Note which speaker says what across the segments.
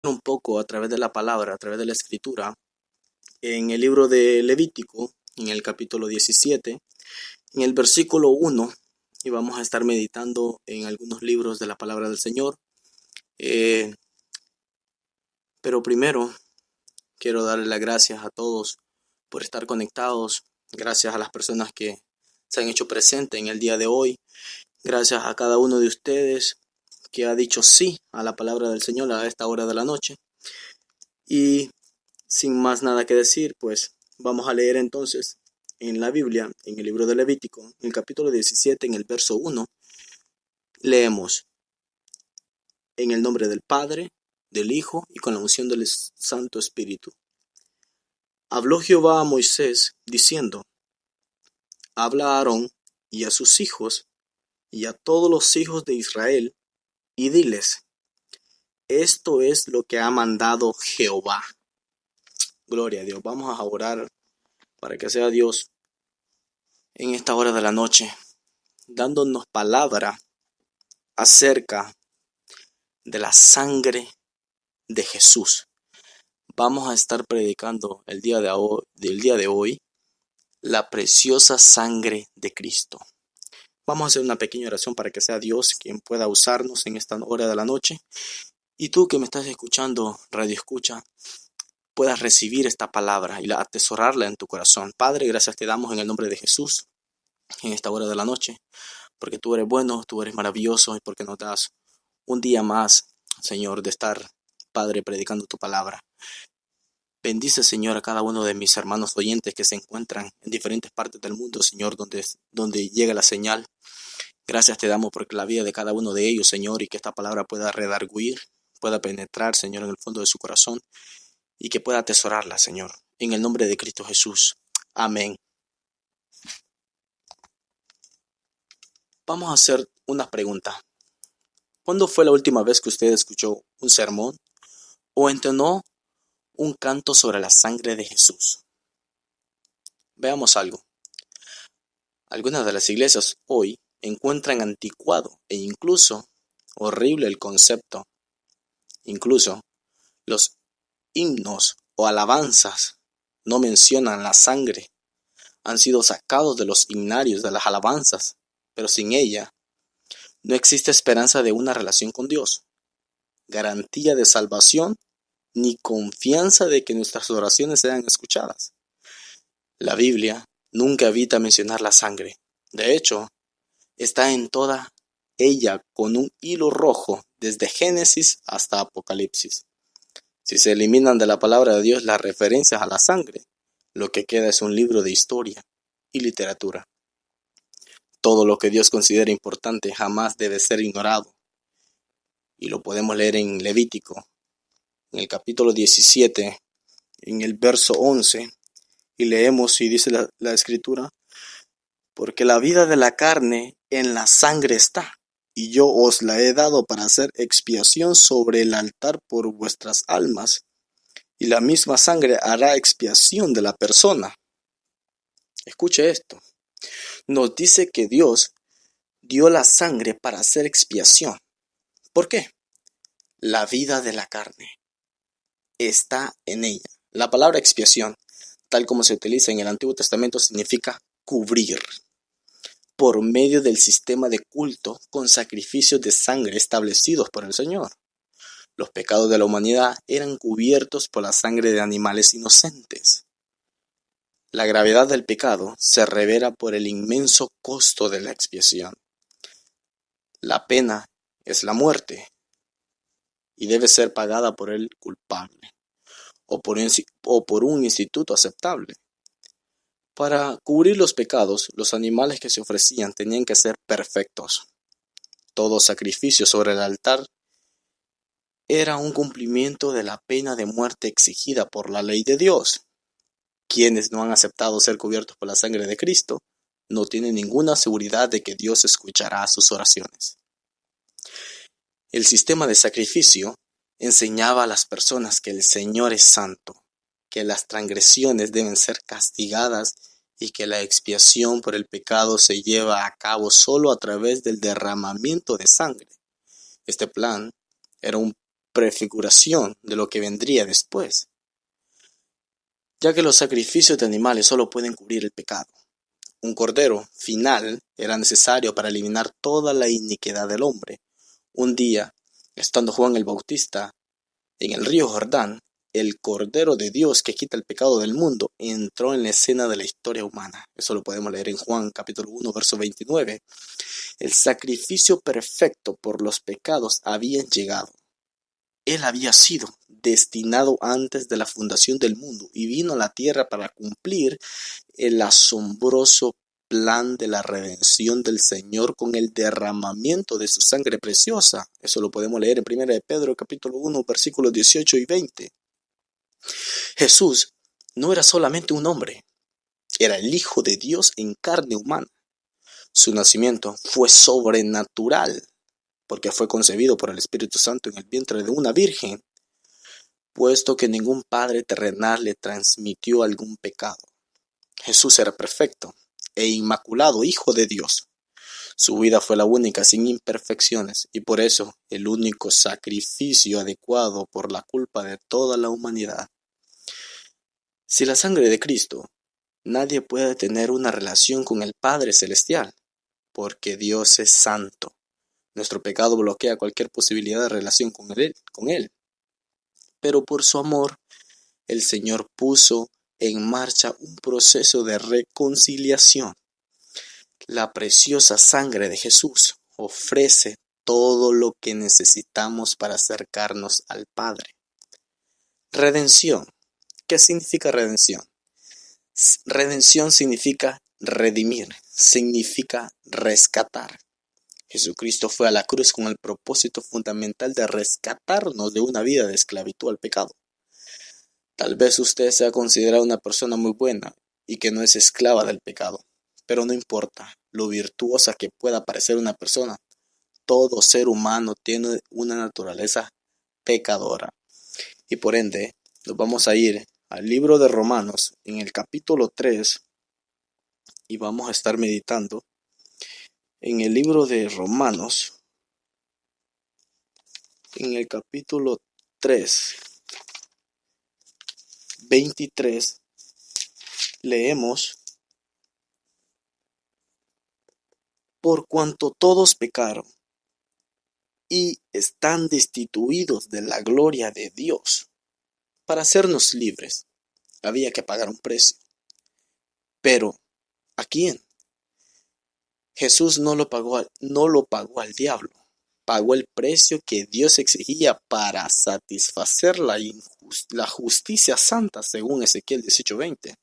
Speaker 1: Un poco a través de la palabra, a través de la escritura, en el libro de Levítico, en el capítulo 17, en el versículo 1, y vamos a estar meditando en algunos libros de la palabra del Señor. Pero primero quiero darle las gracias a todos por estar conectados, gracias a las personas que se han hecho presentes en el día de hoy, gracias a cada uno de ustedes que ha dicho sí a la palabra del Señor a esta hora de la noche. Y sin más nada que decir, pues vamos a leer entonces en la Biblia, en el libro de Levítico, en el capítulo 17, en el verso 1, leemos: en el nombre del Padre, del Hijo y con la unción del Santo Espíritu. Habló Jehová a Moisés diciendo: habla a Aarón y a sus hijos y a todos los hijos de Israel y diles: esto es lo que ha mandado Jehová. Gloria a Dios. Vamos a orar para que sea Dios en esta hora de la noche dándonos palabra acerca de la sangre de Jesús. Vamos a estar predicando el día de hoy la preciosa sangre de Cristo. Vamos a hacer una pequeña oración para que sea Dios quien pueda usarnos en esta hora de la noche. Y tú que me estás escuchando, radio escucha, puedas recibir esta palabra y atesorarla en tu corazón. Padre, gracias te damos en el nombre de Jesús en esta hora de la noche, porque tú eres bueno, tú eres maravilloso y porque nos das un día más, Señor, de estar, Padre, predicando tu palabra. Bendice, Señor, a cada uno de mis hermanos oyentes que se encuentran en diferentes partes del mundo, Señor, donde llega la señal. Gracias te damos por la vida de cada uno de ellos, Señor, y que esta palabra pueda redarguir, pueda penetrar, Señor, en el fondo de su corazón y que pueda atesorarla, Señor, en el nombre de Cristo Jesús. Amén. Vamos a hacer una pregunta. ¿Cuándo fue la última vez que usted escuchó un sermón o entonó un canto sobre la sangre de Jesús? Veamos algo. Algunas de las iglesias hoy encuentran anticuado e incluso horrible el concepto. Incluso los himnos o alabanzas no mencionan la sangre. Han sido sacados de los himnarios de las alabanzas, pero sin ella no existe esperanza de una relación con Dios, garantía de salvación, ni confianza de que nuestras oraciones sean escuchadas. La Biblia nunca evita mencionar la sangre. De hecho, está en toda ella con un hilo rojo desde Génesis hasta Apocalipsis. Si se eliminan de la palabra de Dios las referencias a la sangre, lo que queda es un libro de historia y literatura. Todo lo que Dios considera importante jamás debe ser ignorado. Y lo podemos leer en Levítico, en el capítulo 17, en el verso 11, y leemos y dice la escritura: porque la vida de la carne en la sangre está, y yo os la he dado para hacer expiación sobre el altar por vuestras almas, y la misma sangre hará expiación de la persona. Escuche esto. Nos dice que Dios dio la sangre para hacer expiación. ¿Por qué? La vida de la carne está en ella. La palabra expiación, tal como se utiliza en el Antiguo Testamento, significa cubrir, por medio del sistema de culto con sacrificios de sangre establecidos por el Señor. Los pecados de la humanidad eran cubiertos por la sangre de animales inocentes. La gravedad del pecado se revela por el inmenso costo de la expiación. La pena es la muerte y debe ser pagada por el culpable o por un instituto aceptable. Para cubrir los pecados, los animales que se ofrecían tenían que ser perfectos. Todo sacrificio sobre el altar era un cumplimiento de la pena de muerte exigida por la ley de Dios. Quienes no han aceptado ser cubiertos por la sangre de Cristo no tienen ninguna seguridad de que Dios escuchará sus oraciones. El sistema de sacrificio enseñaba a las personas que el Señor es santo, que las transgresiones deben ser castigadas y que la expiación por el pecado se lleva a cabo solo a través del derramamiento de sangre. Este plan era un prefiguración de lo que vendría después, ya que los sacrificios de animales solo pueden cubrir el pecado. Un cordero final era necesario para eliminar toda la iniquidad del hombre. Un día, estando Juan el Bautista en el río Jordán, el Cordero de Dios que quita el pecado del mundo entró en la escena de la historia humana. Eso lo podemos leer en Juan capítulo 1, verso 29. El sacrificio perfecto por los pecados había llegado. Él había sido destinado antes de la fundación del mundo y vino a la tierra para cumplir el asombroso plan de la redención del Señor con el derramamiento de su sangre preciosa. Eso lo podemos leer en 1 de Pedro capítulo 1, versículos 18 y 20. Jesús no era solamente un hombre, era el Hijo de Dios en carne humana. Su nacimiento fue sobrenatural, porque fue concebido por el Espíritu Santo en el vientre de una virgen, puesto que ningún padre terrenal le transmitió algún pecado. Jesús era perfecto e inmaculado Hijo de Dios. Su vida fue la única sin imperfecciones y por eso el único sacrificio adecuado por la culpa de toda la humanidad. Si la sangre de Cristo, nadie puede tener una relación con el Padre Celestial, porque Dios es santo. Nuestro pecado bloquea cualquier posibilidad de relación con Él. Pero por su amor, el Señor puso en marcha un proceso de reconciliación. La preciosa sangre de Jesús ofrece todo lo que necesitamos para acercarnos al Padre. Redención. ¿Qué significa redención? Redención significa redimir, significa rescatar. Jesucristo fue a la cruz con el propósito fundamental de rescatarnos de una vida de esclavitud al pecado. Tal vez usted sea considerado una persona muy buena y que no es esclava del pecado, pero no importa lo virtuosa que pueda parecer una persona, todo ser humano tiene una naturaleza pecadora. Y por ende, nos vamos a ir al libro de Romanos en el capítulo 3 y vamos a estar meditando en el libro de Romanos, en el capítulo 3, 23, leemos: por cuanto todos pecaron y están destituidos de la gloria de Dios. Para hacernos libres, había que pagar un precio. Pero, ¿a quién? Jesús no lo pagó al diablo. Pagó el precio que Dios exigía para satisfacer la justicia santa, según Ezequiel 18:20.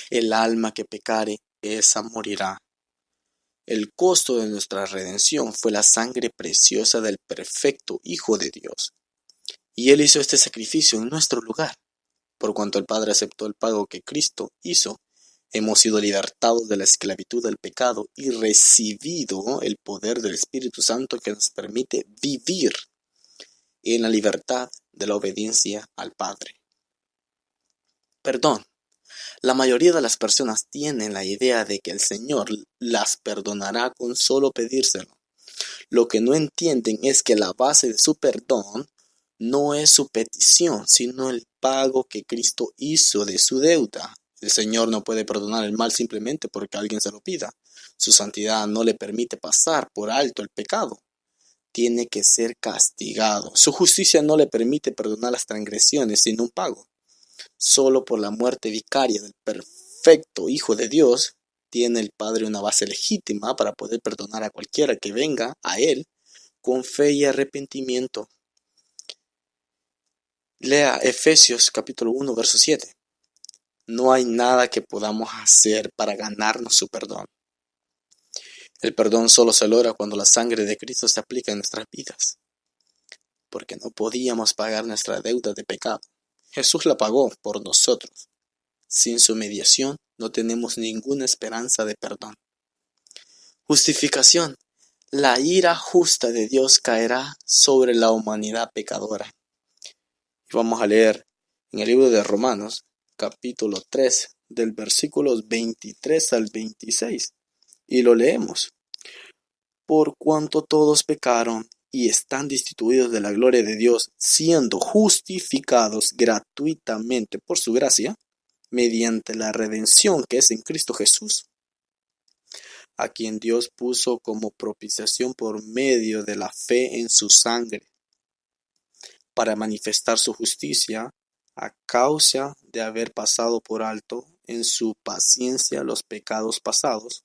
Speaker 1: El alma que pecare, esa morirá. El costo de nuestra redención fue la sangre preciosa del perfecto Hijo de Dios. Y Él hizo este sacrificio en nuestro lugar. Por cuanto el Padre aceptó el pago que Cristo hizo, hemos sido libertados de la esclavitud del pecado y recibido el poder del Espíritu Santo que nos permite vivir en la libertad de la obediencia al Padre. Perdón. La mayoría de las personas tienen la idea de que el Señor las perdonará con solo pedírselo. Lo que no entienden es que la base de su perdón no es su petición, sino el pago que Cristo hizo de su deuda. El Señor no puede perdonar el mal simplemente porque alguien se lo pida. Su santidad no le permite pasar por alto el pecado. Tiene que ser castigado. Su justicia no le permite perdonar las transgresiones sin un pago. Solo por la muerte vicaria del perfecto Hijo de Dios tiene el Padre una base legítima para poder perdonar a cualquiera que venga a Él con fe y arrepentimiento. Lea Efesios capítulo 1, verso 7. No hay nada que podamos hacer para ganarnos su perdón. El perdón solo se logra cuando la sangre de Cristo se aplica en nuestras vidas, porque no podíamos pagar nuestra deuda de pecado. Jesús la pagó por nosotros. Sin su mediación no tenemos ninguna esperanza de perdón. Justificación. La ira justa de Dios caerá sobre la humanidad pecadora. Y vamos a leer en el libro de Romanos, capítulo 3, del versículos 23 al 26. Y lo leemos. Por cuanto todos pecaron y están destituidos de la gloria de Dios, siendo justificados gratuitamente por su gracia, mediante la redención que es en Cristo Jesús, a quien Dios puso como propiciación por medio de la fe en su sangre, para manifestar su justicia a causa de haber pasado por alto en su paciencia los pecados pasados,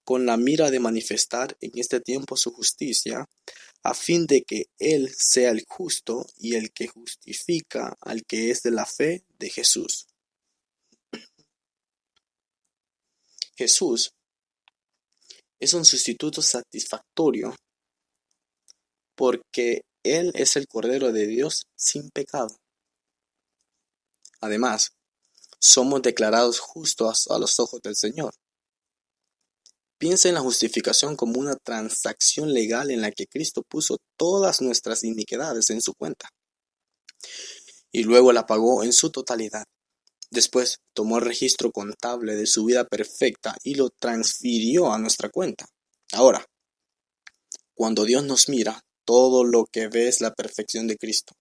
Speaker 1: con la mira de manifestar en este tiempo su justicia, a fin de que Él sea el justo y el que justifica al que es de la fe de Jesús. Jesús es un sustituto satisfactorio porque Él es el Cordero de Dios sin pecado. Además, somos declarados justos a los ojos del Señor. Piensa en la justificación como una transacción legal en la que Cristo puso todas nuestras iniquidades en su cuenta y luego la pagó en su totalidad. Después tomó el registro contable de su vida perfecta y lo transfirió a nuestra cuenta. Ahora, cuando Dios nos mira, todo lo que ve es la perfección de Cristo.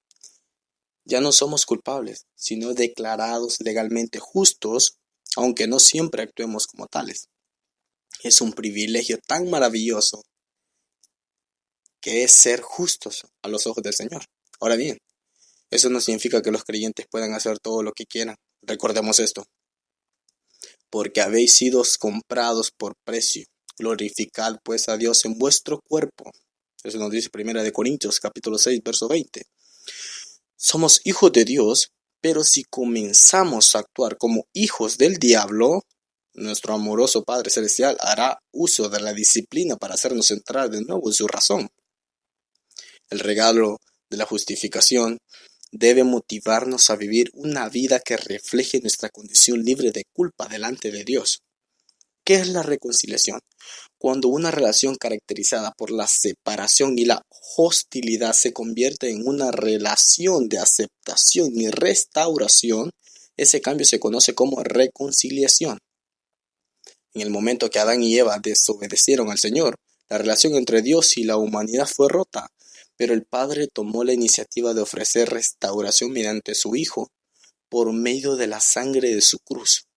Speaker 1: Ya no somos culpables, sino declarados legalmente justos, aunque no siempre actuemos como tales. Es un privilegio tan maravilloso que es ser justos a los ojos del Señor. Ahora bien, eso no significa que los creyentes puedan hacer todo lo que quieran. Recordemos esto. Porque habéis sido comprados por precio. Glorificad pues a Dios en vuestro cuerpo. Eso nos dice 1 Corintios capítulo 6, verso 20. Somos hijos de Dios, pero si comenzamos a actuar como hijos del diablo, nuestro amoroso Padre Celestial hará uso de la disciplina para hacernos entrar de nuevo en su razón. El regalo de la justificación debe motivarnos a vivir una vida que refleje nuestra condición libre de culpa delante de Dios. ¿Qué es la reconciliación? Cuando una relación caracterizada por la separación y la hostilidad se convierte en una relación de aceptación y restauración, ese cambio se conoce como reconciliación. En el momento que Adán y Eva desobedecieron al Señor, la relación entre Dios y la humanidad fue rota, pero el Padre tomó la iniciativa de ofrecer restauración mediante su Hijo, por medio de la sangre de su cruz.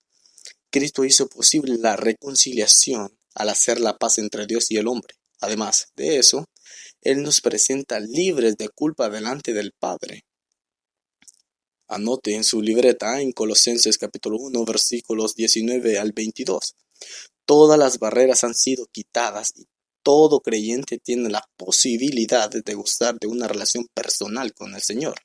Speaker 1: Cristo hizo posible la reconciliación al hacer la paz entre Dios y el hombre. Además de eso, Él nos presenta libres de culpa delante del Padre. Anote en su libreta en Colosenses capítulo 1, versículos 19 al 22. Todas las barreras han sido quitadas y todo creyente tiene la posibilidad de gozar de una relación personal con el Señor.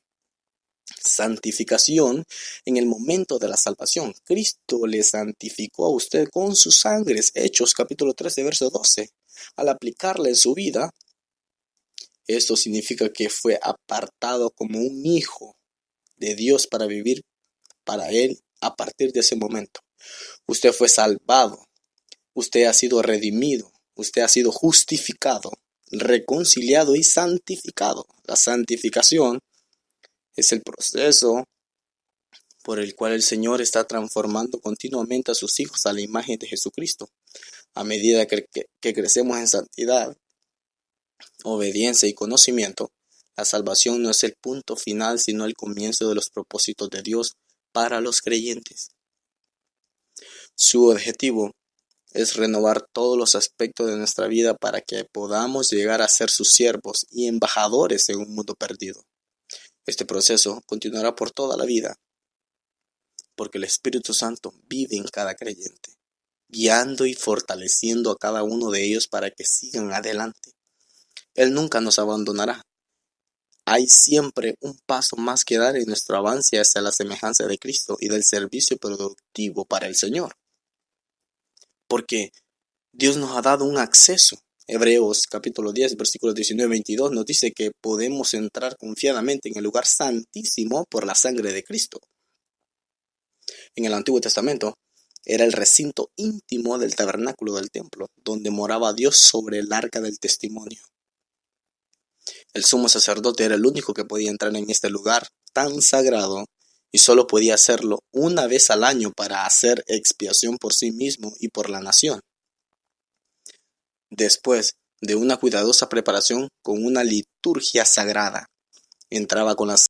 Speaker 1: Santificación en el momento de la salvación. Cristo le santificó a usted con sus sangres. Hechos capítulo 13, verso 12. Al aplicarla en su vida, esto significa que fue apartado como un hijo de Dios para vivir para Él a partir de ese momento. Usted fue salvado. Usted ha sido redimido. Usted ha sido justificado, reconciliado y santificado. La santificación es el proceso por el cual el Señor está transformando continuamente a sus hijos a la imagen de Jesucristo. A medida que crecemos en santidad, obediencia y conocimiento, la salvación no es el punto final, sino el comienzo de los propósitos de Dios para los creyentes. Su objetivo es renovar todos los aspectos de nuestra vida para que podamos llegar a ser sus siervos y embajadores en un mundo perdido. Este proceso continuará por toda la vida, porque el Espíritu Santo vive en cada creyente, guiando y fortaleciendo a cada uno de ellos para que sigan adelante. Él nunca nos abandonará. Hay siempre un paso más que dar en nuestro avance hacia la semejanza de Cristo y del servicio productivo para el Señor. Porque Dios nos ha dado un acceso. Hebreos capítulo 10, versículos 19-22 nos dice que podemos entrar confiadamente en el lugar santísimo por la sangre de Cristo. En el Antiguo Testamento era el recinto íntimo del tabernáculo del templo, donde moraba Dios sobre el arca del testimonio. El sumo sacerdote era el único que podía entrar en este lugar tan sagrado y solo podía hacerlo una vez al año para hacer expiación por sí mismo y por la nación. Después de una cuidadosa preparación con una liturgia sagrada. Entraba con las